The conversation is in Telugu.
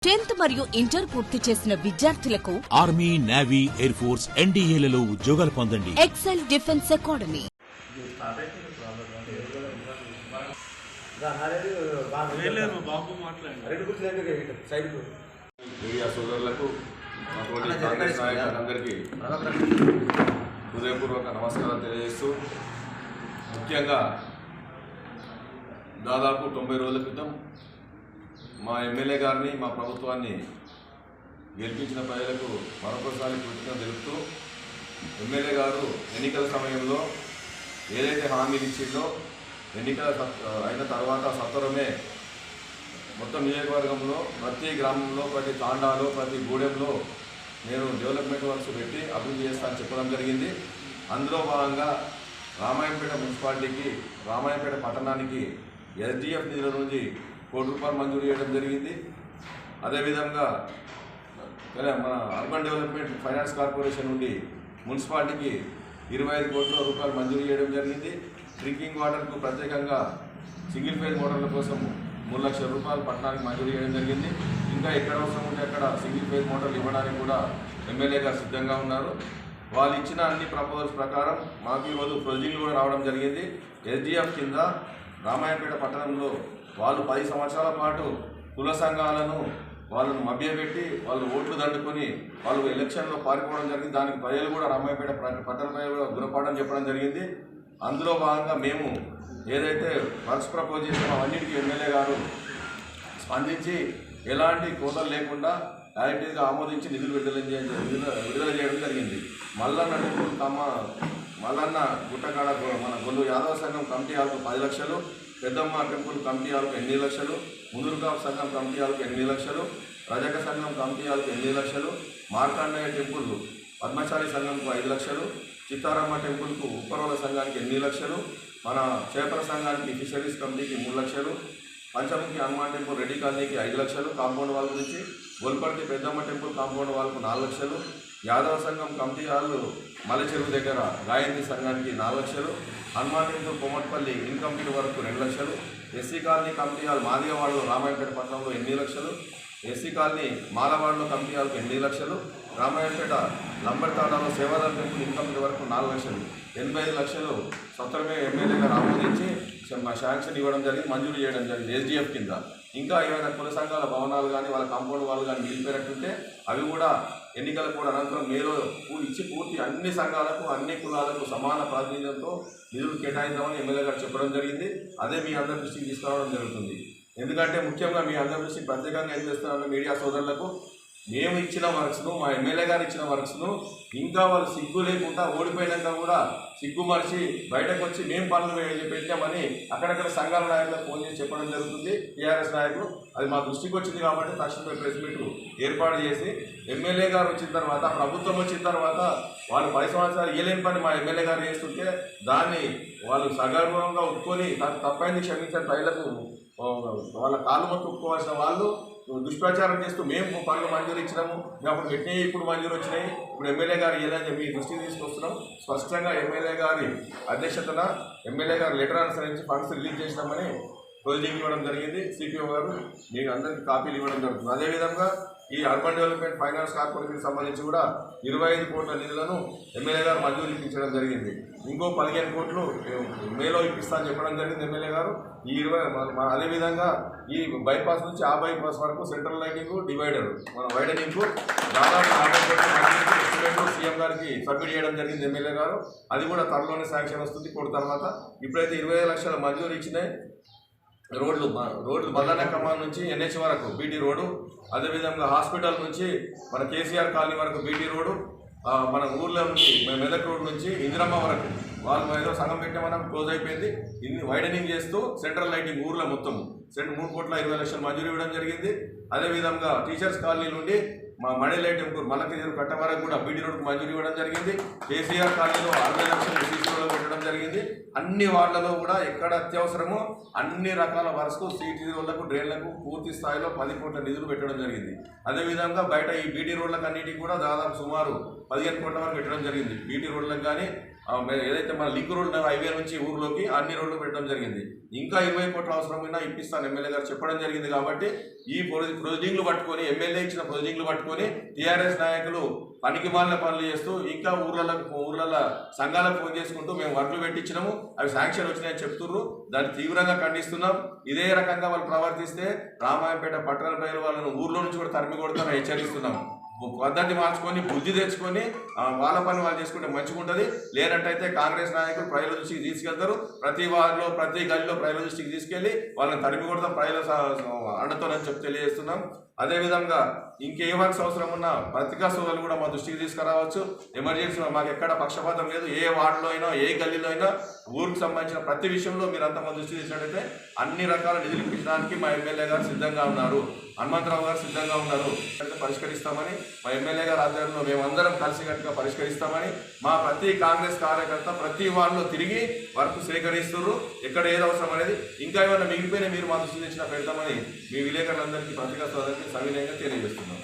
10th మరియు ఇంటర్ పూర్తి చేసిన విద్యార్థులకు ఆర్మీ, నేవీ, ఎయిర్ ఫోర్స్, ఎన్డీఏలలో ఉద్యోగాలు పొందండి. XL defence academy. మీడియా సోదరులకు నాయకులందరికీ హృదయపూర్వక నమస్కారాలు తెలియజేస్తూ, ముఖ్యంగా దాదాపు 90 రోజుల క్రితం మా ఎమ్మెల్యే గారిని, మా ప్రభుత్వాన్ని గెలిపించిన ప్రజలకు మరొకసారి కృతజ్ఞతలు తెలుపుతూ, ఎమ్మెల్యే గారు ఎన్నికల సమయంలో ఏదైతే హామీలు ఇచ్చిందో ఎన్నికల అయిన తర్వాత సత్వరమే మొత్తం నియోజకవర్గంలో ప్రతి గ్రామంలో, ప్రతి తాండాలో, ప్రతి గూడెంలో నేను డెవలప్మెంట్ వర్క్స్ పెట్టి అభివృద్ధి చేస్తానని చెప్పడం జరిగింది. అందులో భాగంగా రామాయంపేట మున్సిపాలిటీకి, రామాయంపేట పట్టణానికి ఎస్డిఎఫ్ నిధుల నుంచి ₹1 కోటి మంజూరు చేయడం జరిగింది. అదేవిధంగా మన అర్బన్ డెవలప్మెంట్ ఫైనాన్స్ కార్పొరేషన్ నుండి మున్సిపాలిటీకి ₹25 కోట్ల మంజూరు చేయడం జరిగింది. డ్రింకింగ్ వాటర్కు ప్రత్యేకంగా సింగిల్ ఫేజ్ మోటార్ల కోసం ₹3 లక్షల పట్టణానికి మంజూరు చేయడం జరిగింది. ఇంకా ఎక్కడ అవసరం ఉంటే అక్కడ సింగిల్ ఫేజ్ మోటార్లు ఇవ్వడానికి కూడా ఎమ్మెల్యే గారు సిద్ధంగా ఉన్నారు. వాళ్ళు ఇచ్చిన అన్ని ప్రపోజల్స్ ప్రకారం మాకు ఈరోజు ప్రొసీడింగ్లు కూడా రావడం జరిగింది. ఎస్డిఎఫ్ కింద రామాయంపేట పట్టణంలో వాళ్ళు 10 సంవత్సరాల పాటు కుల సంఘాలను వాళ్ళను మభ్యపెట్టి వాళ్ళు ఓట్లు దండుకొని వాళ్ళు ఎలక్షన్లో పారిపోవడం జరిగింది. దానికి ప్రజలు కూడా రామాయంపేట పట్టణ ప్రజలు కూడా గురపడడం చెప్పడం జరిగింది. అందులో భాగంగా మేము ఏదైతే వర్క్స్ ప్రపోజ్ చేసామో అన్నిటికీ ఎమ్మెల్యే గారు స్పందించి ఎలాంటి కోతలు లేకుండా యాక్టివ్గా ఆమోదించి నిధులు విడుదల చేయడం జరిగింది. మల్లన్న టెంపుల్ మల్లన్న గుట్టకాడ మన గొల్లు యాదవ సంఘం కమిటీ హాల్కు 10 లక్షలు, పెద్దమ్మ టెంపుల్ కమిటీ హాల్కు 8 లక్షలు, మునురుకాపు సంఘం కమిటీ హాల్కు 8 లక్షలు, రజక సంఘం కమిటీ హాల్కు 8 లక్షలు, మార్కాండయ్య టెంపుల్ పద్మశాలి సంఘంకు 5 లక్షలు, చిత్తారమ్మ టెంపుల్కు ఉప్పరవల సంఘానికి 8 లక్షలు, మన చేపల సంఘానికి ఫిషరీస్ కమిటీకి 3 లక్షలు, పంచముఖి హనుమాన్ టెంపుల్ రెడ్డి కాలనీకి 5 లక్షలు కాంపౌండ్ వాళ్ళ నుంచి, గోల్పర్తి పెద్దమ్మ టెంపుల్ కాంపౌండ్ వాళ్ళకు 4 లక్షలు, యాదవ సంఘం కమిటీ హాల్ మలచెరువు దగ్గర గాయత్రి సంఘానికి 4 లక్షలు, హనుమాన్ టెంపుల్ కొమట్పల్లి ఇన్కంప్లీట్ వరకు 2 లక్షలు, ఎస్సీ కాలనీ కమిటీ హాల్ మాదిగవాడలో రామాయంపేట పట్టణంలో 8 లక్షలు, ఎస్సీ కాలనీ మాలవాడలో కమిటీ హాల్కు 8 లక్షలు, రామాయంపేట లంబర్తాడాలో సేవాదాల టెంపుల్ ఇన్కంప్లీట్ వరకు 4 లక్షలు, 85 లక్షలు సత్వరమే ఎమ్మెల్యే గారు ఆమోదించి శాంక్షన్ ఇవ్వడం జరిగింది, మంజూరు చేయడం జరిగింది ఎస్డిఎఫ్ కింద. ఇంకా ఏమైనా కుల సంఘాల భవనాలు కానీ వాళ్ళ కాంపౌండ్ వాళ్ళు కానీ మిగిలిపోయినట్టుంటే అవి కూడా ఎన్నికల కూడా అనంతరం మేలో ఇచ్చి పూర్తి అన్ని సంఘాలకు, అన్ని కులాలకు సమాన ప్రాతినిధ్యంతో నిధులు కేటాయిద్దామని ఎమ్మెల్యే గారు చెప్పడం జరిగింది. అదే మీ అందరి దృష్టికి తీసుకురావడం జరుగుతుంది. ఎందుకంటే ముఖ్యంగా మీ అందరి దృష్టికి ప్రత్యేకంగా ఏం చేస్తున్నాను, మీడియా సోదరులకు మేము ఇచ్చిన వర్క్స్ను, మా ఎమ్మెల్యే గారు ఇచ్చిన వర్క్స్ను ఇంకా వాళ్ళు సిగ్గు లేకుండా ఓడిపోయినాక కూడా సిగ్గు మరిచి బయటకు వచ్చి మేము పనులు పెట్టామని అక్కడక్కడ సంఘాల నాయకులకు ఫోన్ చేసి చెప్పడం జరుగుతుంది. టీఆర్ఎస్ నాయకులు అది మా దృష్టికి వచ్చింది కాబట్టి తక్షణమే ప్రెస్ మీట్ ఏర్పాటు చేసి ఎమ్మెల్యే గారు వచ్చిన తర్వాత, ప్రభుత్వం వచ్చిన తర్వాత వాళ్ళు 10 సంవత్సరాలు ఇయ్యలేని పని మా ఎమ్మెల్యే గారు చేస్తుంటే దాన్ని వాళ్ళు సగర్వంగా ఒప్పుకొని తప్పైంది క్షమించిన ప్రజలకు వాళ్ళ కాళ్ళు మొత్తం ఒప్పుకోవాల్సిన వాళ్ళు దుష్ప్రచారం చేస్తూ మేము పనులు మంజూరు ఇచ్చినాము, మేము అప్పుడు పెట్టినవి ఇప్పుడు మంజూరు వచ్చినాయి, ఇప్పుడు ఎమ్మెల్యే గారు ఏదైనా మీ దృష్టికి తీసుకొస్తున్నాం. స్పష్టంగా ఎమ్మెల్యే గారి అధ్యక్షతన ఎమ్మెల్యే గారు లెటర్ అనుసరించి ఫండ్స్ రిలీజ్ చేసినామని ప్రొసీడింగ్ ఇవ్వడం జరిగింది. సిపిఓ గారు మీకు అందరికీ కాపీలు ఇవ్వడం జరుగుతుంది. అదేవిధంగా ఈ అర్బన్ డెవలప్మెంట్ ఫైనాన్స్ కార్పొరేషన్కి సంబంధించి కూడా 25 కోట్ల నిధులను ఎమ్మెల్యే గారు మంజూరు ఇప్పించడం జరిగింది. ఇంకో 15 కోట్లు మేలో ఇప్పిస్తానని చెప్పడం జరిగింది ఎమ్మెల్యే గారు. ఈ 20 అదేవిధంగా ఈ బైపాస్ నుంచి ఆ బైపాస్ వరకు సెంట్రల్ లైటింగ్, డివైడర్, మన వైడనింగ్ దాదాపు 50 కోట్ల ఎస్టిమేట్ సీఎం గారికి సబ్మిట్ చేయడం జరిగింది ఎమ్మెల్యే గారు. అది కూడా త్వరలోనే శాంక్షన్ వస్తుంది కోటి తర్వాత. ఇప్పుడైతే 25 లక్షల మంజూరు ఇచ్చినాయి. రోడ్లు మల్లన్న కమాన్ నుంచి ఎన్హెచ్ వరకు బీటీ రోడ్డు, అదేవిధంగా హాస్పిటల్ నుంచి మన కేసీఆర్ కాలనీ వరకు బీటీ రోడ్డు, మన ఊర్లో నుంచి మెదక్ రోడ్ నుంచి ఇందిరమ్మ వరకు వాళ్ళు ఏదో సంఘం పెట్టామని క్లోజ్ అయిపోయింది. ఇన్ని వైడనింగ్ చేస్తూ సెంట్రల్ లైటింగ్ ఊర్లో మొత్తం ₹3,20,00,000 మంజూరు ఇవ్వడం జరిగింది. అదేవిధంగా టీచర్స్ కాలనీ నుండి మా మడిలై టెంపుల్ మల్లకిజరు కట్ట వరకు కూడా బీటీ రోడ్కు మంజూరు ఇవ్వడం జరిగింది. కేసీఆర్ కాలనీలో 60 లక్షలు సీసీలో పెట్టడం జరిగింది. అన్ని వార్డులలో కూడా ఎక్కడ అత్యవసరమో అన్ని రకాల వర్క్స్కు, సీటీ రోడ్లకు, డ్రైన్లకు పూర్తి స్థాయిలో 10 కోట్ల నిధులు పెట్టడం జరిగింది. అదేవిధంగా బయట ఈ బీటీ రోడ్లకు అన్నిటికీ కూడా దాదాపు సుమారు 15 కోట్ల వరకు పెట్టడం జరిగింది. బీటీ రోడ్లకు కానీ ఏదైతే మన లింక్ రోడ్ హైవే నుంచి ఊర్లోకి అన్ని రోడ్లు పెట్టడం జరిగింది. ఇంకా 20 కోట్ల అవసరమైనా ఇప్పిస్తాను ఎమ్మెల్యే గారు చెప్పడం జరిగింది. కాబట్టి ఈ ప్రొసీడింగ్లు పట్టుకొని ఎమ్మెల్యే ఇచ్చిన ప్రొసీడింగ్లు పట్టుకొని టీఆర్ఎస్ నాయకులు పనికి మాలిన పనులు చేస్తూ ఇంకా ఊర్లలో సంఘాలకు ఫోన్ చేసుకుంటూ మేము వర్కులు పెట్టించినాము, అవి శాంక్షన్ వచ్చినాయని చెప్తున్నారు. దాన్ని తీవ్రంగా ఖండిస్తున్నాం. ఇదే రకంగా వాళ్ళు ప్రవర్తిస్తే రామాయంపేట పట్టణ ప్రజలు వాళ్ళను ఊర్లో నుంచి కూడా తరిమి కొడతారని హెచ్చరిస్తున్నాం. పద్ధతి మార్చుకొని బుద్ధి తెచ్చుకొని వాళ్ళ పని వాళ్ళు చేసుకుంటే మంచిగా ఉంటుంది. లేనట్టయితే కాంగ్రెస్ నాయకులు ప్రజల దృష్టికి తీసుకెళ్తారు. ప్రతి వారిలో ప్రతి గల్లీలో ప్రజల దృష్టికి తీసుకెళ్లి వాళ్ళని తరిమి కొడతాం ప్రజల అండతోనని చెప్పి తెలియజేస్తున్నాం. అదేవిధంగా ఇంకే వర్క్స్ అవసరం ఉన్న పత్రికా సోదరులు కూడా మా దృష్టికి తీసుకురావచ్చు. ఎమర్జెన్సీ మాకు ఎక్కడ పక్షపాతం లేదు. ఏ వార్డులో అయినా ఏ గల్లీలో అయినా ఊరికి సంబంధించిన ప్రతి విషయంలో మీరు అంతా మా దృష్టి తీసినట్టయితే అన్ని రకాల నిధులు ఇప్పించడానికి మా ఎమ్మెల్యే గారు సిద్ధంగా ఉన్నారు, హనుమంతరావు గారు సిద్ధంగా ఉన్నారు. పరిష్కరిస్తామని మా ఎమ్మెల్యే గారు ఆధ్వర్యంలో మేమందరం కలిసికట్టుగా పరిష్కరిస్తామని మా ప్రతి కాంగ్రెస్ కార్యకర్త ప్రతి వార్డులో తిరిగి వర్క్ సేకరిస్తున్నారు. ఎక్కడ ఏది అవసరం అనేది ఇంకా ఏమైనా మిగిలిపోయినా మీరు మా దృష్టి తెచ్చిన పెడతామని మీ విలేకరులందరికీ పత్రికా సోదరులకి సవినయంగా తెలియజేస్తున్నాం.